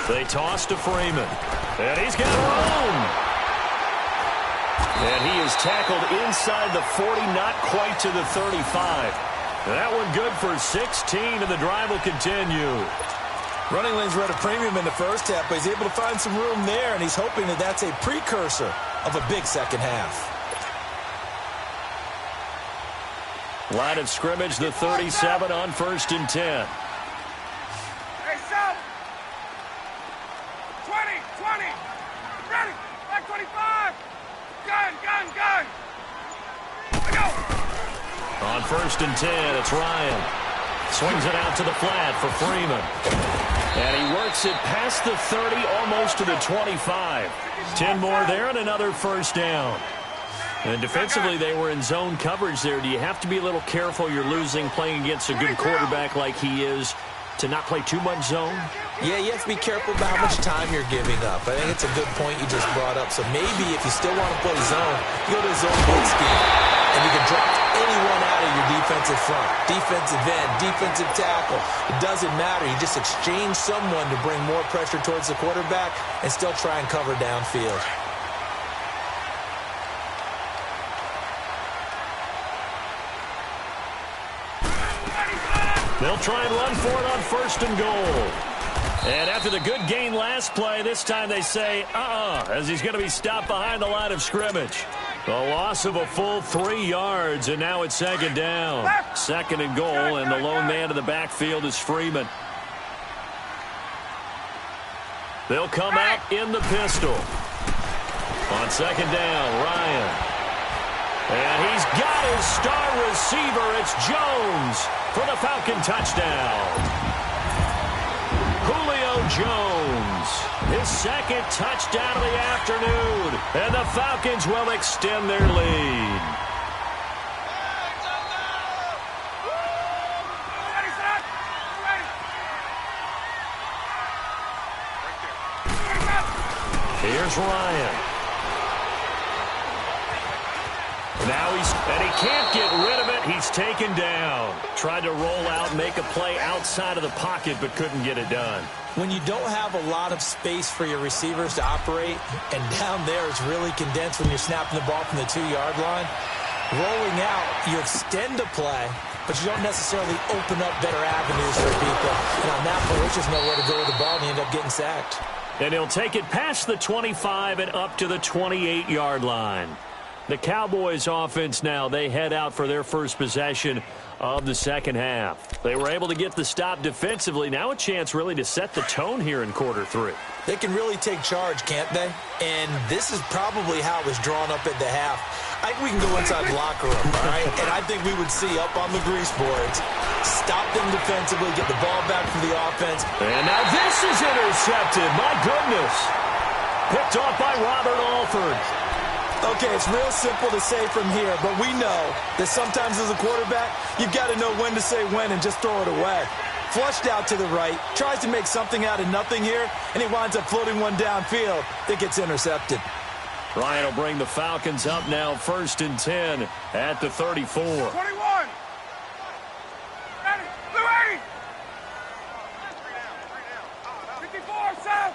They toss to Freeman. And he's got room. And he is tackled inside the 40, not quite to the 35. That one good for 16, and the drive will continue. Running lanes were at a premium in the first half, but he's able to find some room there, and he's hoping that that's a precursor of a big second half. Line of scrimmage, the 37 on 1st and 10. Hey, Sal! 20! Ready! Back 25! Gun! Go! On 1st and 10, it's Ryan. Swings it out to the flat for Freeman. And he works it past the 30, almost to the 25. 10 more there and another first down. And defensively, they were in zone coverage there. Do you have to be a little careful? You're losing playing against a good quarterback like he is to not play too much zone? Yeah, you have to be careful about how much time you're giving up. I think it's a good point you just brought up. So maybe if you still want to play zone, you go to a zone blitz scheme, and you can drop anyone out of your defensive front, defensive end, defensive tackle. It doesn't matter. You just exchange someone to bring more pressure towards the quarterback and still try and cover downfield. They'll try and run for it on 1st and goal. And after the good gain last play, this time they say, as he's going to be stopped behind the line of scrimmage. A loss of a full 3 yards, and now it's 2nd down. 2nd and goal, and the lone man in the backfield is Freeman. They'll come out in the pistol. On 2nd down, Ryan. And he's got his star receiver. It's Jones for the Falcon touchdown. Julio Jones, his 2nd touchdown of the afternoon. And the Falcons will extend their lead. Here's Ryan. Now he can't get rid of it. He's taken down. Tried to roll out, make a play outside of the pocket, but couldn't get it done. When you don't have a lot of space for your receivers to operate, and down there it's really condensed when you're snapping the ball from the 2-yard line, rolling out, you extend the play, but you don't necessarily open up better avenues for people. And on that play, there's just nowhere to go with the ball, and you end up getting sacked. And he'll take it past the 25 and up to the 28-yard line. The Cowboys offense now, they head out for their first possession of the second half. They were able to get the stop defensively. Now a chance really to set the tone here in quarter 3. They can really take charge, can't they? And this is probably how it was drawn up at the half. I think we can go inside the locker room, all right? And I think we would see up on the grease boards, stop them defensively, get the ball back for the offense. And now this is intercepted. My goodness. Picked off by Robert Alford. Okay, it's real simple to say from here, but we know that sometimes as a quarterback, you've got to know when to say when and just throw it away. Flushed out to the right, tries to make something out of nothing here, and he winds up floating one downfield that gets intercepted. Ryan will bring the Falcons up now, 1st and 10 at the 34. 21! Ready! Blue 80! 54, South!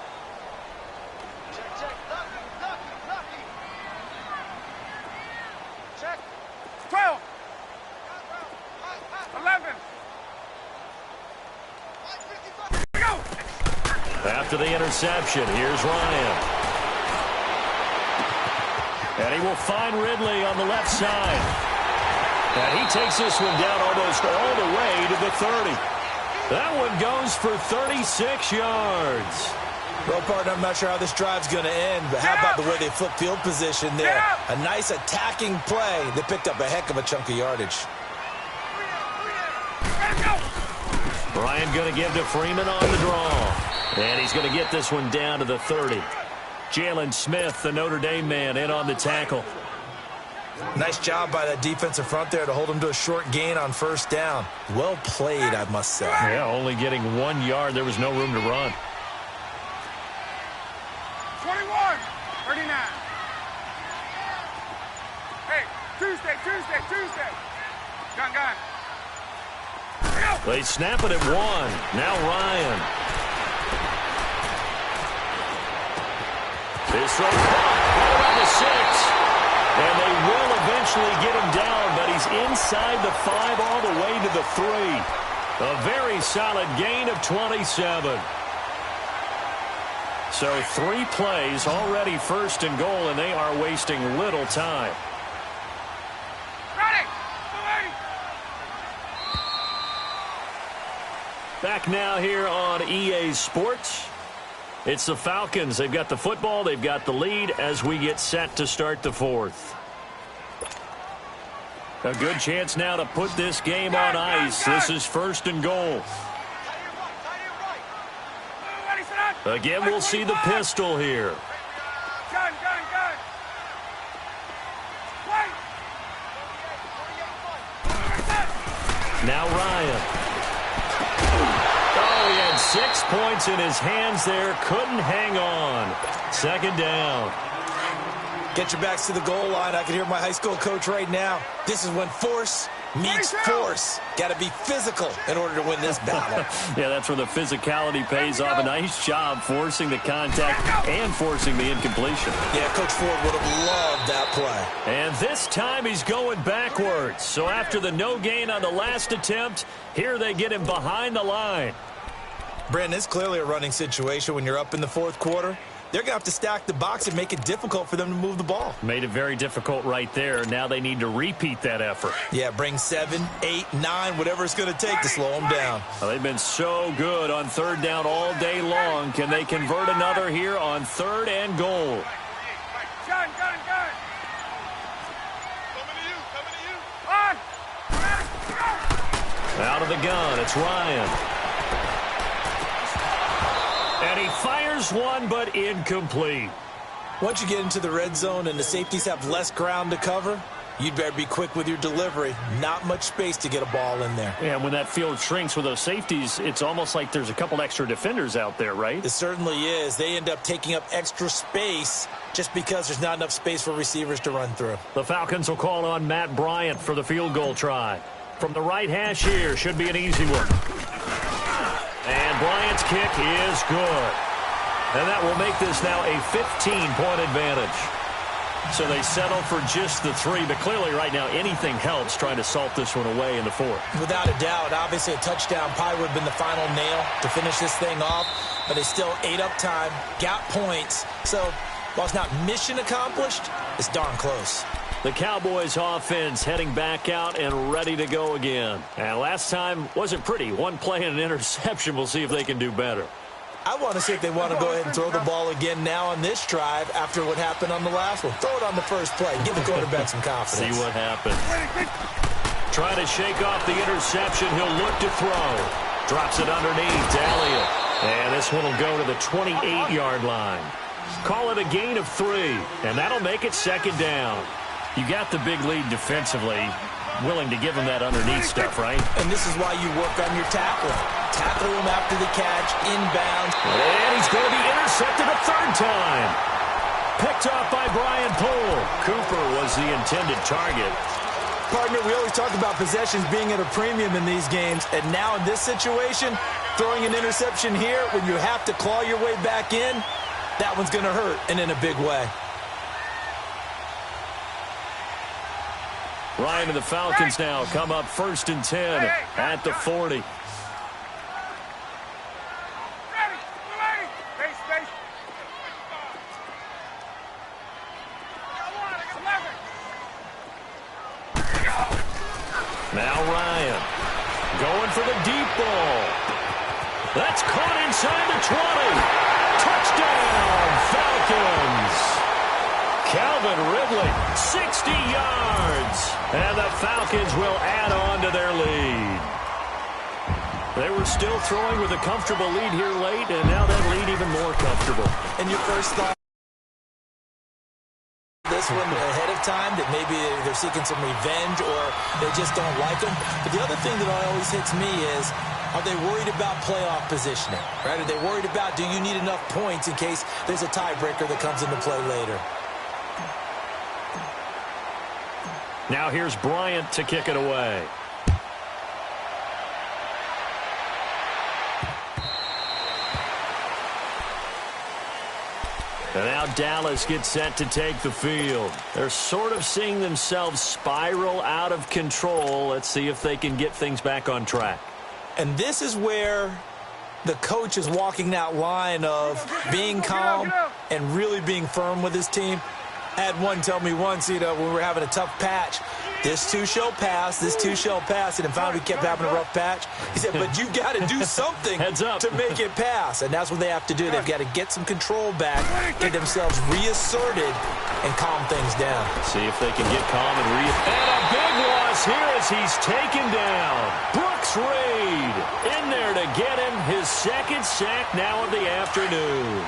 Check. 12. 11. Go! After the interception, here's Ryan. And he will find Ridley on the left side. And he takes this one down almost all the way to the 30. That one goes for 36 yards. Well, partner, I'm not sure how this drive's going to end, but how about the way they flip field position there? A nice attacking play that picked up a heck of a chunk of yardage. Ryan going to give to Freeman on the draw. And he's going to get this one down to the 30. Jalen Smith, the Notre Dame man, in on the tackle. Nice job by that defensive front there to hold him to a short gain on 1st down. Well played, I must say. Yeah, only getting 1 yard. There was no room to run. 21, 39. Hey, Tuesday. Gun. They snap it at 1. Now Ryan. throw caught around the 6. And they will eventually get him down, but he's inside the 5 all the way to the 3. A very solid gain of 27. So 3 plays, already first and goal, and they are wasting little time. Ready. Back now here on EA Sports. It's the Falcons. They've got the football. They've got the lead as we get set to start the 4th. A good chance now to put this game on ice. This is first and goal. Again, we'll see the pistol here. Gun. Wait. Now Ryan. Oh, he had 6 points in his hands there. Couldn't hang on. Second down. Get your backs to the goal line. I can hear my high school coach right now. This is when force meets force. Got to be physical in order to win this battle. Yeah, that's where the physicality pays off. A nice job forcing the contact and forcing the incompletion. Yeah, Coach Ford would have loved that play. And this time he's going backwards. So after the no gain on the last attempt, here they get him behind the line. Brandon, it's clearly a running situation when you're up in the 4th quarter. They're going to have to stack the box and make it difficult for them to move the ball. Made it very difficult right there. Now they need to repeat that effort. Yeah, bring 7, 8, 9, whatever it's going to take to slow them down. Well, they've been so good on third down all day long. Can they convert another here on 3rd and goal? Gun. Coming to you. On. Out of the gun, it's Ryan. And he fires one, but incomplete. Once you get into the red zone and the safeties have less ground to cover, you'd better be quick with your delivery. Not much space to get a ball in there. Yeah, when that field shrinks with those safeties, it's almost like there's a couple extra defenders out there, right? It certainly is. They end up taking up extra space just because there's not enough space for receivers to run through. The Falcons will call on Matt Bryant for the field goal try. From the right hash here, should be an easy one. And Bryant's kick is good. And that will make this now a 15-point advantage. So they settle for just the 3, but clearly right now anything helps trying to salt this one away in the 4th. Without a doubt, obviously a touchdown probably would have been the final nail to finish this thing off, but they still ate up time, got points. So while it's not mission accomplished, it's darn close. The Cowboys offense heading back out and ready to go again. And last time wasn't pretty. One play and an interception. We'll see if they can do better. I want to see if they want to go ahead and throw the ball again now on this drive after what happened on the last one. Throw it on the first play. Give the quarterback some confidence. See what happens. Trying to shake off the interception. He'll look to throw. Drops it underneath to Elliott. And this one will go to the 28-yard line. Call it a gain of 3. And that'll make it second down. You got the big lead defensively, willing to give him that underneath stuff, right? And this is why you work on your tackling. Tackle him after the catch, inbounds. And he's going to be intercepted a 3rd time. Picked off by Brian Poole. Cooper was the intended target. Partner, we always talk about possessions being at a premium in these games, and now in this situation, throwing an interception here when you have to claw your way back in, that one's going to hurt, and in a big way. Ryan and the Falcons now come up 1st and 10 at the 40. Now Ryan going for the deep ball. That's caught inside the 20. Touchdown, Falcons. Calvin Ridley, 60 yards. And the Falcons will add on to their lead. They were still throwing with a comfortable lead here late, and now that lead even more comfortable. And your first thought this one ahead of time, that maybe they're seeking some revenge or they just don't like them. But the other thing that always hits me is, are they worried about playoff positioning? Right? Are they worried about, do you need enough points in case there's a tiebreaker that comes into play later? Now here's Bryant to kick it away. And now Dallas gets set to take the field. They're sort of seeing themselves spiral out of control. Let's see if they can get things back on track. And this is where the coach is walking that line of being calm and really being firm with his team. I had one tell me once, when we were having a tough patch, this too shall pass, this too shall pass. And finally we kept having a rough patch. He said, but you got to do something to make it pass. And that's what they have to do. They've got to get some control back, get themselves reasserted, and calm things down. See if they can get calm and And a big loss here as he's taken down. Brooks Reed in there to get him his second sack now of the afternoon.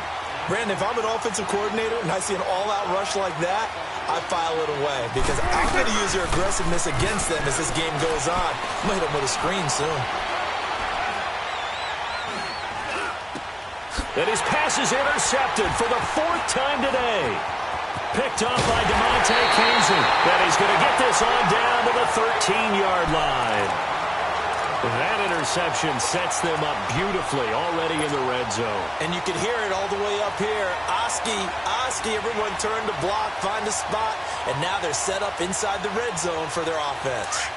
Brandon, if I'm an offensive coordinator and I see an all-out rush like that, I file it away because I'm going to use their aggressiveness against them as this game goes on. I'm going to hit them with a screen soon. And his pass is intercepted for the fourth time today. Picked off by DeMonte Casey. And he's going to get this on down to the 13-yard line. That interception sets them up beautifully already in the red zone. And you can hear it all the way up here. Oski, everyone turned to block, find a spot, and now they're set up inside the red zone for their offense.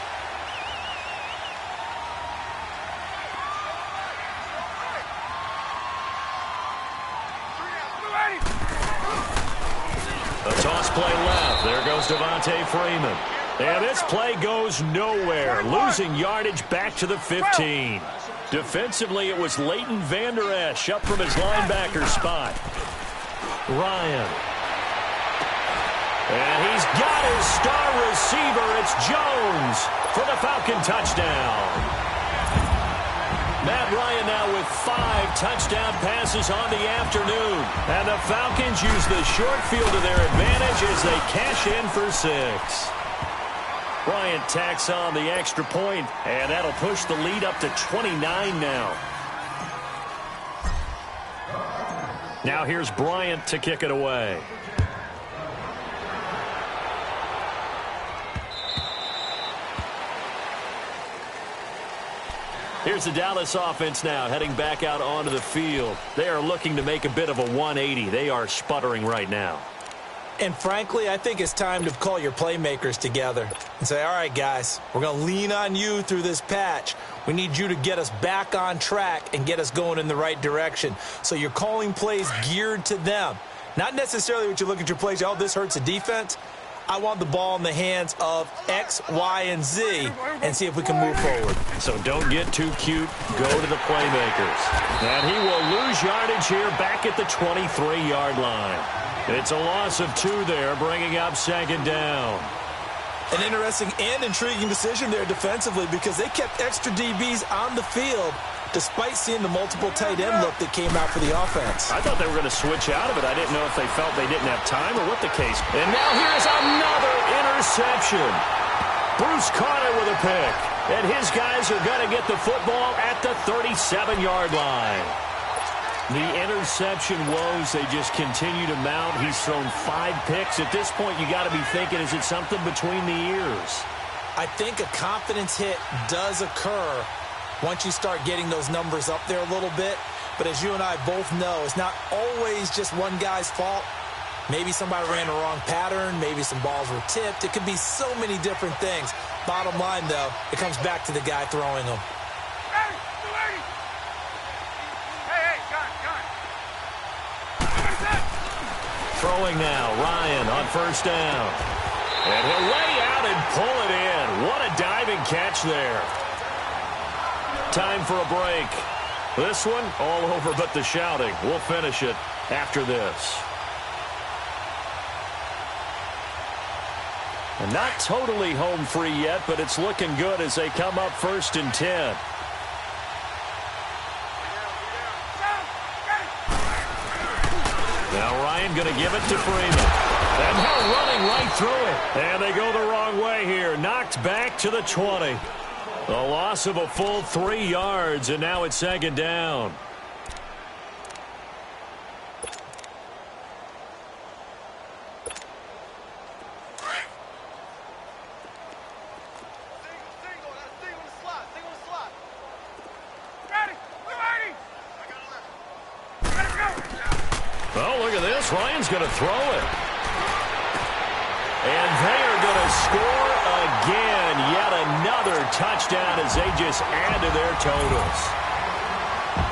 A toss play left. There goes Devontae Freeman. And this play goes nowhere, losing yardage back to the 15. Defensively, it was Leighton Vander Esch up from his linebacker spot. Ryan. And he's got his star receiver. It's Jones for the Falcon touchdown. Matt Ryan now with 5 touchdown passes on the afternoon. And the Falcons use the short field to their advantage as they cash in for 6. Bryant tacks on the extra point, and that'll push the lead up to 29 now. Now here's Bryant to kick it away. Here's the Dallas offense now heading back out onto the field. They are looking to make a bit of a 180. They are sputtering right now. And frankly, I think it's time to call your playmakers together and say, all right, guys, we're going to lean on you through this patch. We need you to get us back on track and get us going in the right direction. So you're calling plays geared to them. Not necessarily what you look at your plays, oh, this hurts the defense. I want the ball in the hands of X, Y, and Z and see if we can move forward. So don't get too cute. Go to the playmakers. And he will lose yardage here back at the 23-yard line. It's a loss of 2 there, bringing up second down. An interesting and intriguing decision there defensively because they kept extra DBs on the field despite seeing the multiple tight end look that came out for the offense. I thought they were going to switch out of it. I didn't know if they felt they didn't have time or what the case. And now here's another interception. Bruce Carter with a pick. And his guys are going to get the football at the 37-yard line. The interception woes, they just continue to mount. He's thrown 5 picks. At this point, you got to be thinking, is it something between the ears? I think a confidence hit does occur once you start getting those numbers up there a little bit. But as you and I both know, it's not always just one guy's fault. Maybe somebody ran the wrong pattern. Maybe some balls were tipped. It could be so many different things. Bottom line, though, it comes back to the guy throwing them. Throwing now, Ryan on first down. And he'll lay out and pull it in. What a diving catch there. Time for a break. This one, all over but the shouting. We'll finish it after this. And not totally home free yet, but it's looking good as they come up 1st and 10. Now Ryan going to give it to Freeman. And they're running right through it. And they go the wrong way here. Knocked back to the 20. A loss of a full 3 yards, and now it's 2nd down. Rex Ryan's going to throw it. And they are going to score again. Yet another touchdown as they just add to their totals.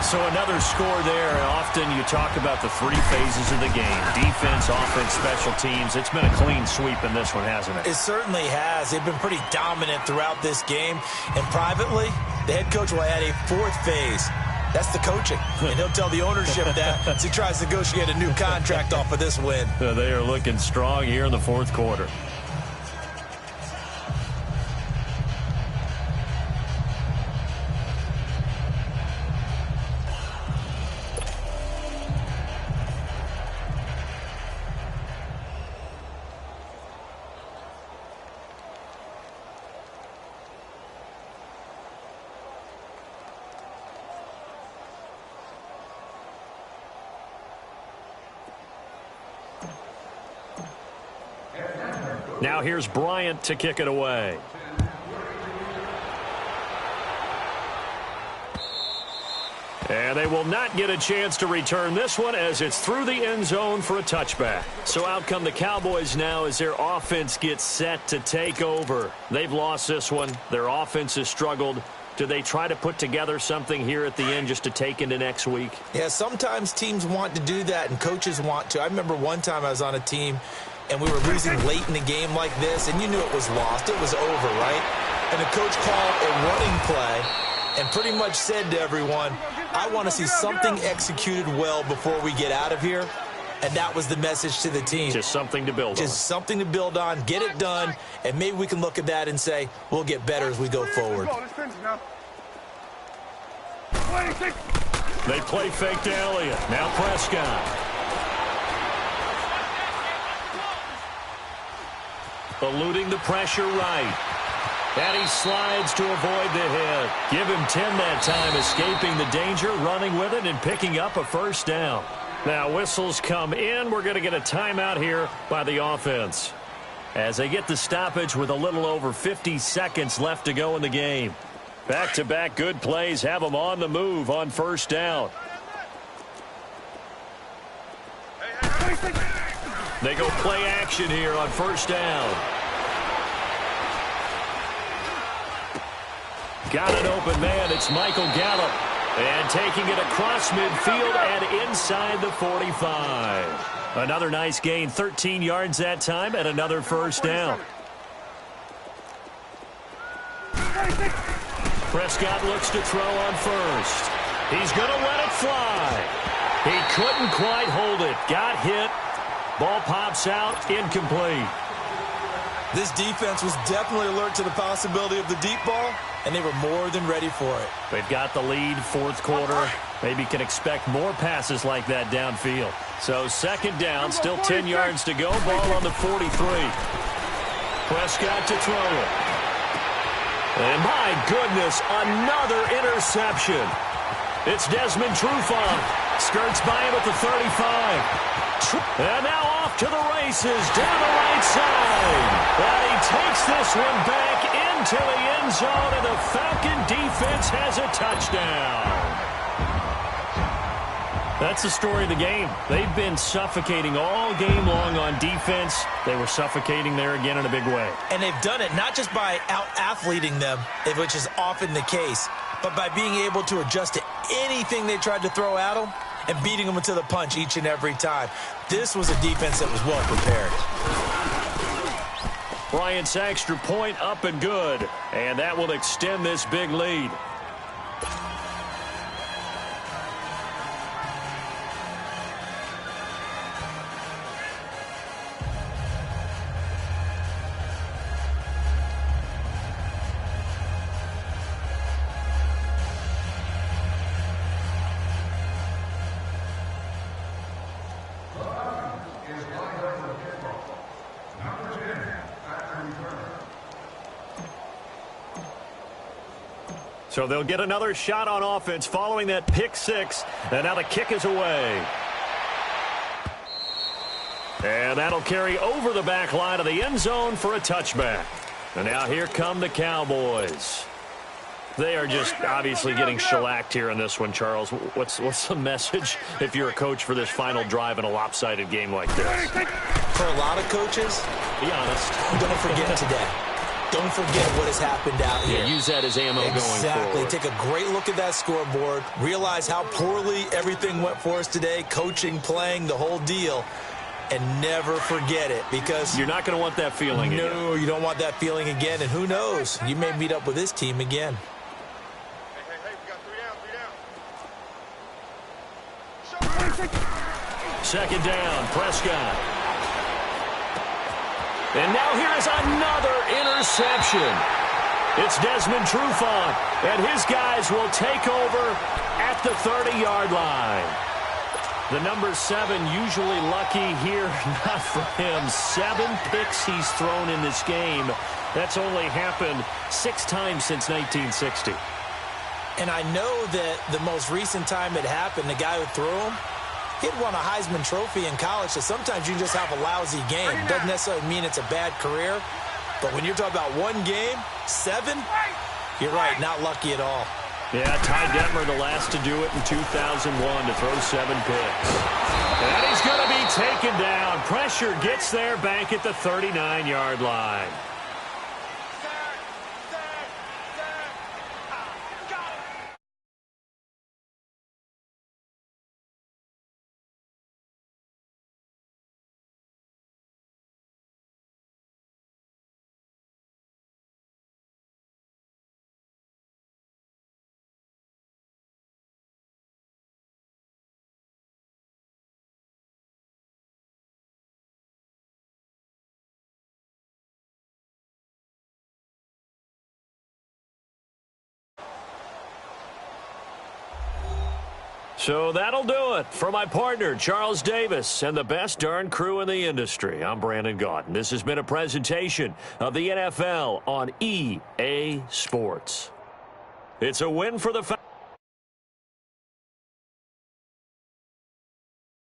So another score there. And often you talk about the three phases of the game. Defense, offense, special teams. It's been a clean sweep in this one, hasn't it? It certainly has. They've been pretty dominant throughout this game. And privately, the head coach will add a fourth phase. That's the coaching. And he'll tell the ownership that as he tries to negotiate a new contract off of this win. They are looking strong here in the fourth quarter. Now here's Bryant to kick it away. And they will not get a chance to return this one as it's through the end zone for a touchback. So out come the Cowboys now as their offense gets set to take over. They've lost this one. Their offense has struggled. Do they try to put together something here at the end just to take into next week? Yeah, sometimes teams want to do that and coaches want to. I remember one time I was on a team and we were losing late in the game like this, and you knew it was lost. It was over, right? And the coach called a running play and pretty much said to everyone, I want to see something executed well before we get out of here. And that was the message to the team. Just something to build on. Just something to build on, get it done, and maybe we can look at that and say, we'll get better as we go forward. They play fake to Elliott. Now Prescott. Eluding the pressure right. And he slides to avoid the hit. Give him 10 that time, escaping the danger, running with it, and picking up a first down. Now whistles come in. We're going to get a timeout here by the offense as they get the stoppage with a little over 50 seconds left to go in the game. Back-to-back good plays have them on the move on first down. They go play action here on first down. Got an open man. It's Michael Gallup. And taking it across midfield and inside the 45. Another nice gain. 13 yards that time and another first down. Prescott looks to throw on first. He's going to let it fly. He couldn't quite hold it. Got hit. Ball pops out. Incomplete. This defense was definitely alert to the possibility of the deep ball, and they were more than ready for it. They've got the lead, fourth quarter. Maybe can expect more passes like that downfield. So second down, still 10 yards to go. Ball on the 43. Prescott to throw it. And my goodness, another interception. It's Desmond Trufant. Skirts by him at the 35. And now off to the races down the right side. And he takes this one back into the end zone, and the Falcon defense has a touchdown. That's the story of the game. They've been suffocating all game long on defense. They were suffocating there again in a big way. And they've done it not just by out-athleting them, which is often the case, but by being able to adjust to anything they tried to throw at them and beating them to the punch each and every time. This was a defense that was well prepared. Bryant's extra point up and good. And that will extend this big lead. So they'll get another shot on offense following that pick six. And now the kick is away. And that'll carry over the back line of the end zone for a touchback. And now here come the Cowboys. They are just obviously getting shellacked here in this one, Charles. What's the message if you're a coach for this final drive in a lopsided game like this? For a lot of coaches, be honest. Don't forget today. Don't forget what has happened out here. Yeah, use that as ammo going forward. Exactly. Take a great look at that scoreboard. Realize how poorly everything went for us today. Coaching, playing, the whole deal. And never forget it, because you're not going to want that feeling again. No, you don't want that feeling again. And who knows? You may meet up with this team again. Hey, we got 3 down. Second down, Prescott. And now here is another interception. It's Desmond Trufant, and his guys will take over at the 30-yard line. The number 7 usually lucky here, not for him. 7 picks he's thrown in this game. That's only happened 6 times since 1960. And I know that the most recent time it happened, the guy who threw him, he'd won a Heisman Trophy in college, so sometimes you just have a lousy game. Doesn't necessarily mean it's a bad career, but when you're talking about one game, 7, you're right, not lucky at all. Yeah, Ty Detmer, the last to do it in 2001, to throw 7 picks. And he's going to be taken down. Pressure gets there back at the 39-yard line. So that'll do it for my partner, Charles Davis, and the best darn crew in the industry. I'm Brandon Gaudin. This has been a presentation of the NFL on EA Sports. It's a win for the